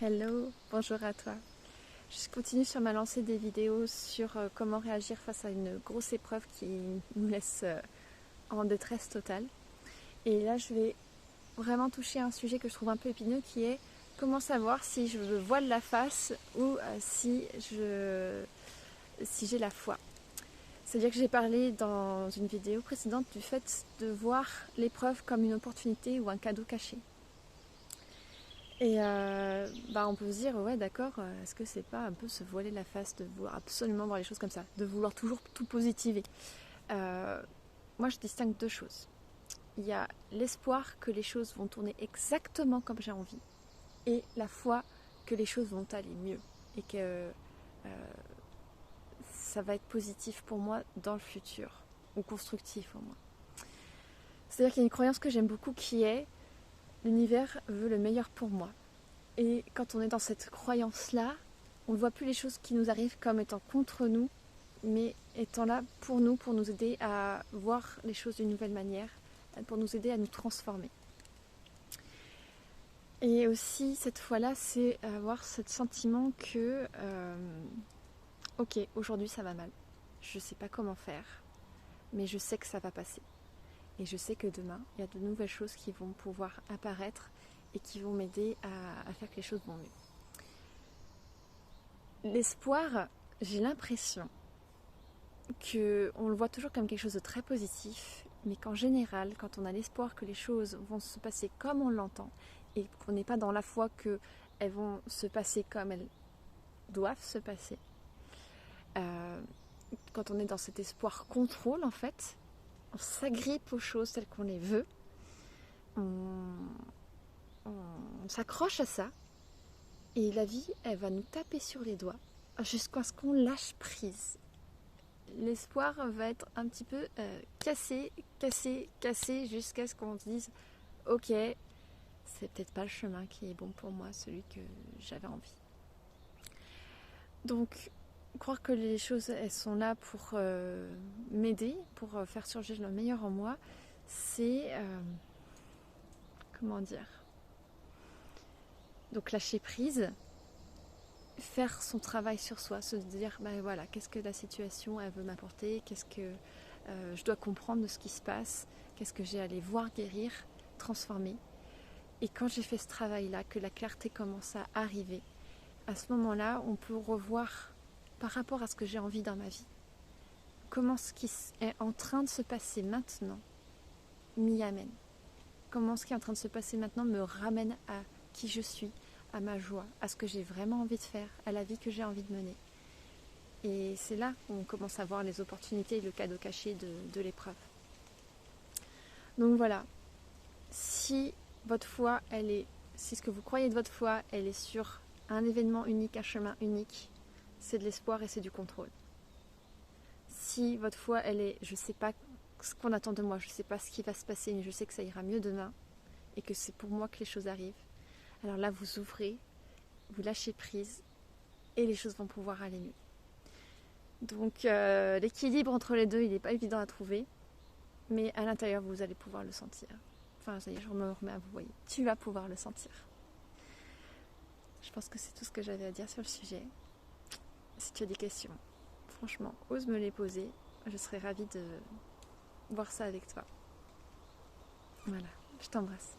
Hello, bonjour à toi. Je continue sur ma lancée des vidéos sur comment réagir face à une grosse épreuve qui nous laisse en détresse totale. Et là, je vais vraiment toucher un sujet que je trouve un peu épineux qui est comment savoir si je me voile la face ou si j'ai la foi. C'est-à-dire que j'ai parlé dans une vidéo précédente du fait de voir l'épreuve comme une opportunité ou un cadeau caché. Et on peut se dire, ouais d'accord, est-ce que c'est pas un peu se voiler la face de vouloir absolument voir les choses comme ça, de vouloir toujours tout positiver. Moi je distingue deux choses. Il y a l'espoir que les choses vont tourner exactement comme j'ai envie et la foi que les choses vont aller mieux et que ça va être positif pour moi dans le futur, ou constructif au moins. C'est-à-dire qu'il y a une croyance que j'aime beaucoup qui est l'univers veut le meilleur pour moi. Et quand on est dans cette croyance-là, on ne voit plus les choses qui nous arrivent comme étant contre nous, mais étant là pour nous aider à voir les choses d'une nouvelle manière, pour nous aider à nous transformer. Et aussi, cette fois-là, c'est avoir ce sentiment que, ok, aujourd'hui ça va mal, je ne sais pas comment faire, mais je sais que ça va passer. Et je sais que demain, il y a de nouvelles choses qui vont pouvoir apparaître et qui vont m'aider à faire que les choses vont mieux. L'espoir, j'ai l'impression qu'on le voit toujours comme quelque chose de très positif, mais qu'en général, quand on a l'espoir que les choses vont se passer comme on l'entend, et qu'on n'est pas dans la foi qu'elles vont se passer comme elles doivent se passer, quand on est dans cet espoir contrôle, en fait, on s'agrippe aux choses telles qu'on les veut, on s'accroche à ça, et la vie, elle va nous taper sur les doigts jusqu'à ce qu'on lâche prise. L'espoir va être un petit peu cassé jusqu'à ce qu'on se dise ok, c'est peut-être pas le chemin qui est bon pour moi, celui que j'avais envie. Donc, croire que les choses elles sont là pour m'aider, pour faire surgir le meilleur en moi, c'est comment dire, donc lâcher prise, faire son travail sur soi, se dire voilà, qu'est-ce que la situation elle veut m'apporter, qu'est-ce que je dois comprendre de ce qui se passe, qu'est-ce que j'ai à aller voir guérir, transformer. Et quand j'ai fait ce travail-là, que la clarté commence à arriver, à ce moment-là, on peut revoir par rapport à ce que j'ai envie dans ma vie, comment ce qui est en train de se passer maintenant m'y amène. Comment ce qui est en train de se passer maintenant me ramène à qui je suis, à ma joie, à ce que j'ai vraiment envie de faire, à la vie que j'ai envie de mener. Et c'est là où on commence à voir les opportunités et le cadeau caché de l'épreuve. Donc voilà, si votre foi, si ce que vous croyez de votre foi, elle est sur un événement unique, un chemin unique, c'est de l'espoir et c'est du contrôle. Si votre foi, elle est, je ne sais pas ce qu'on attend de moi, je ne sais pas ce qui va se passer, mais je sais que ça ira mieux demain et que c'est pour moi que les choses arrivent, alors là, vous ouvrez, vous lâchez prise et les choses vont pouvoir aller mieux. Donc l'équilibre entre les deux, il n'est pas évident à trouver, mais à l'intérieur, vous allez pouvoir le sentir. Enfin, ça y est, je me remets à vous, voyez. Tu vas pouvoir le sentir. Je pense que c'est tout ce que j'avais à dire sur le sujet. Si tu as des questions, franchement, ose me les poser. Je serais ravie de voir ça avec toi. Voilà, je t'embrasse.